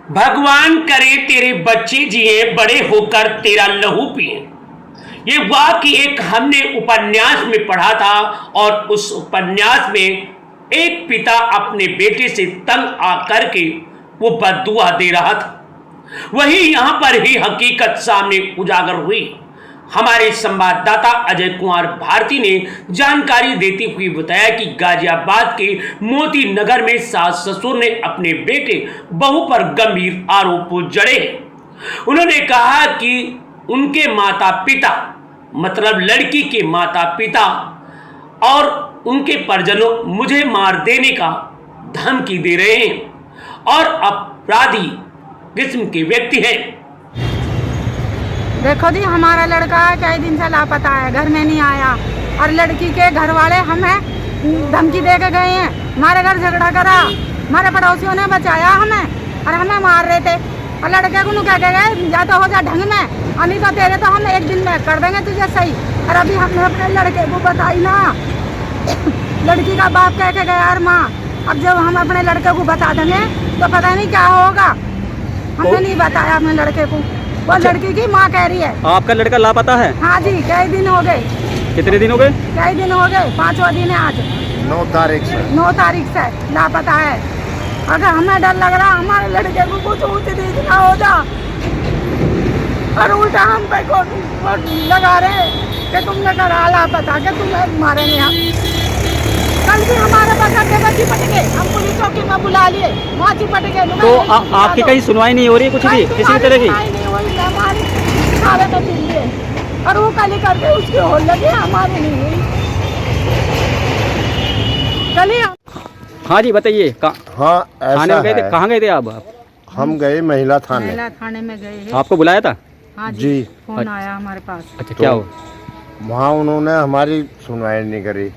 भगवान करे तेरे बच्चे जिए बड़े होकर तेरा लहू पिए। ये वाक्य एक हमने उपन्यास में पढ़ा था और उस उपन्यास में एक पिता अपने बेटे से तंग आकर के वो बद्दुआ दे रहा था। वही यहां पर ही हकीकत सामने उजागर हुई। हमारे संवाददाता अजय कुमार भारती ने जानकारी देते हुए बताया कि गाजियाबाद के मोती नगर में सास ससुर ने अपने बेटे बहू पर गंभीर आरोप जड़े। उन्होंने कहा कि उनके माता पिता मतलब लड़की के माता पिता और उनके परिजनों मुझे मार देने का धमकी दे रहे हैं और अपराधी किस्म के व्यक्ति है। देखो जी, हमारा लड़का कई दिन से लापता है, घर में नहीं आया और लड़की के घर वाले हमें धमकी दे के गए हैं। हमारे घर झगड़ा करा, हमारे पड़ोसियों ने बचाया हमें और हमें मार रहे थे। और लड़के को कह के गए या तो हो जा ढंग में और नहीं तो तेरे तो हम एक दिन में कर देंगे तुझे सही। और अभी हमने अपने लड़के को बताई ना, लड़की का बाप कह के गया यार माँ, अब जब हम अपने लड़के को बता देंगे तो पता नहीं क्या होगा। हमने नहीं बताया अपने लड़के को, वो लड़की की माँ कह रही है। आपका लड़का लापता है? हाँ जी, कई दिन हो गए। कितने दिन हो गए? कई दिन हो गए, 5वां दिन है आज। 9 तारीख से 9 तारीख से लापता है। अगर हमें डर लग रहा हमारे लड़के को कुछ ऊँच नीच ना हो जा और उल्टा हम पे को लगा रहे कि तुमने करा लापता के तुम्हें मारे नहीं। कल भी हमारे पास अड्डे पर चिपट गए, हम पुलिस चौकी में बुला लिए, वहाँ चिपट गए। तो आपकी कहीं सुनवाई नहीं हो रही कुछ भी किसी भी तरह की? और वो कल करके उसकी हो लगी, हमारी नहीं हुई। कल ही। हाँ जी बताइए। हाँ थाने में गए थे? कहाँ गए थे आप? हम गए महिला थाने। महिला थाने में गए हैं। आपको बुलाया था? हाँ जी। फोन आया हमारे पास। अच्छा, क्या हुआ? वहाँ उन्होंने हमारी सुनवाई नहीं करी।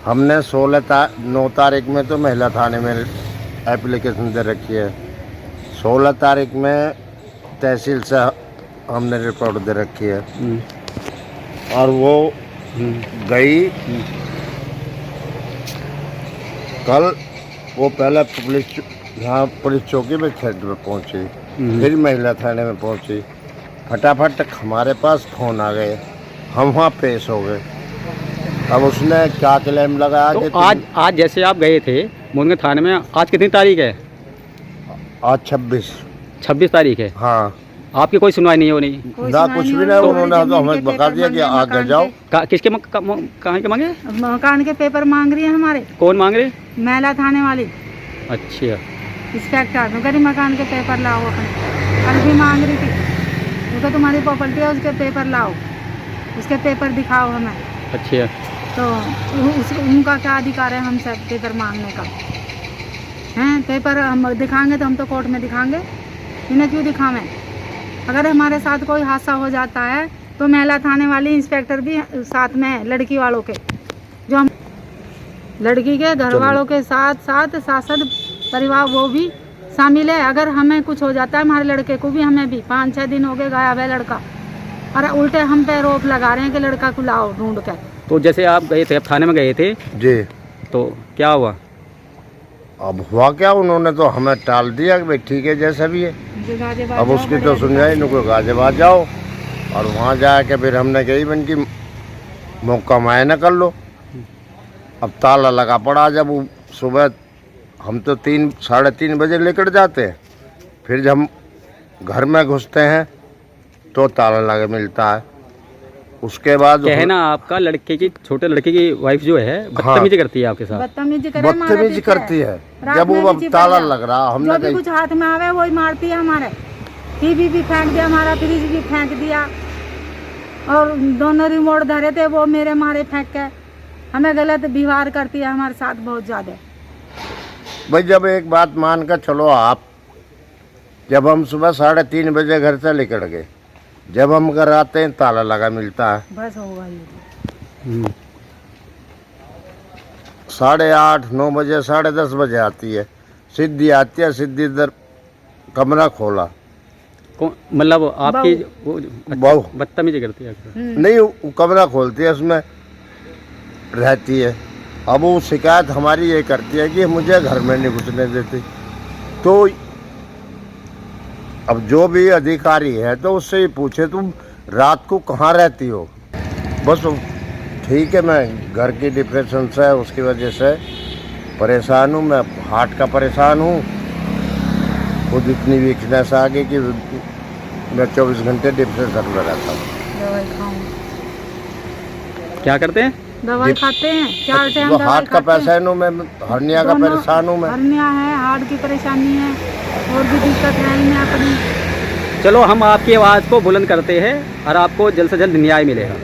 हमने 9 तारीख में तो महिला थाने में एप्लीकेशन दे रखी है। 16 तारीख में तहसील से हमने रिपोर्ट दे रखी है और वो गई। कल वो पहले यहाँ पुलिस चौकी में खेत में पहुंची, फिर महिला थाने में पहुंची। फटाफट हमारे पास फ़ोन आ गए, हम वहाँ पेश हो गए। अब उसने क्या क्लेम लगाया तो कि आज जैसे आप गए थे मोनगे थाने में, आज कितनी तारीख है? आज 26 तारीख है। हाँ, आपकी कोई सुनवाई नहीं हो रही? ना कुछ भी नहीं। उन्होंने तो हमें बता दिया कि आगे जाओ। किसके कहाँ के मांगे? मकान के पेपर मांग रही है हमारे। कौन मांग रहे? महिला थाने वाली अच्छा, इंस्पेक्टर गरीब मकान के पेपर लाओ अपने। कल भी मांग रही थी, उनको तुम्हारी प्रॉपर्टी है उसके पेपर लाओ, उसके पेपर दिखाओ हमें। अच्छा, तो उनका क्या अधिकार है हमसे पेपर मांगने का? हैं पेपर हम दिखाएंगे तो हम तो कोर्ट में दिखाएंगे, इन्हें क्यों दिखावें? अगर हमारे साथ कोई हादसा हो जाता है तो महिला थाने वाली इंस्पेक्टर भी साथ में है, लड़की वालों के, जो हम लड़की के घर वालों के साथ साथ शासक परिवार वो भी शामिल है। अगर हमें कुछ हो जाता है हमारे लड़के को भी, हमें भी 5-6 दिन हो गए गायब है लड़का, और उल्टे हम पे आरोप लगा रहे हैं कि लड़का को लाओ ढूंढ कर। तो जैसे आप गए थे, आप थाने में गए थे जी, तो क्या हुआ? अब हुआ क्या, उन्होंने तो हमें टाल दिया कि भाई ठीक है जैसा भी है। अब उसकी तो सुनवाई नहीं, कोई गाजियाबाद जाओ और वहाँ जाके फिर हमने कही बन की मौका मुआयना कर लो। अब ताला लगा पड़ा। जब वो सुबह हम तो 3-3:30 बजे निकल जाते हैं, फिर जब हम घर में घुसते हैं तो ताला लगा मिलता है। उसके बाद कहना आपका लड़के की, छोटे लड़के की वाइफ जो है बदतमीजी करती है आपके साथ? बदतमीजी करती है। जब वो अब ताला लग रहा, हमने जो भी कुछ हाथ में आवे वही मारती है। हमारे टीवी भी फेंक दिया, हमारा फ्रिज भी फेंक दिया, और दोनों रिमोट धरे थे वो मेरे मारे फेंक के। हमें गलत व्यवहार करती है हमारे साथ बहुत ज्यादा। भाई जब एक बात मान कर चलो आप, जब हम सुबह 3:30 बजे घर से निकल गए, जब हम घर आते हैं ताला लगा मिलता है। बस होगा ये। 8:30-9 बजे 10:30 बजे आती है, सीधी आती है, सीधी इधर कमरा खोला। मतलब आपकी बहू बदतमीजी करती है? नहीं, वो कमरा खोलती है, उसमें रहती है। अब वो शिकायत हमारी ये करती है कि मुझे घर में नहीं घुसने देती। तो अब जो भी अधिकारी है तो उससे ही पूछे तुम रात को कहाँ रहती हो। बस ठीक है, मैं घर की डिप्रेशन से उसकी वजह से परेशान हूँ, मैं हार्ट का परेशान हूँ, खुद इतनी वीकनेस आ गई कि मैं 24 घंटे डिप्रेशन में रहता हूँ। दवाई खाऊं, क्या करते हैं? दवाई खाते हैं, 4 टाइम वो दवाई हार्ट का खाते हैं। परेशान हूँ मैं, हर्निया का दोनों परेशान हूँ मैं। हर्निया है, हार्ट की परेशानी है, और भी दिक्कत है इन्हें अपनी। चलो हम आपकी आवाज़ को बुलंद करते हैं और आपको जल्द से जल्द न्याय मिलेगा।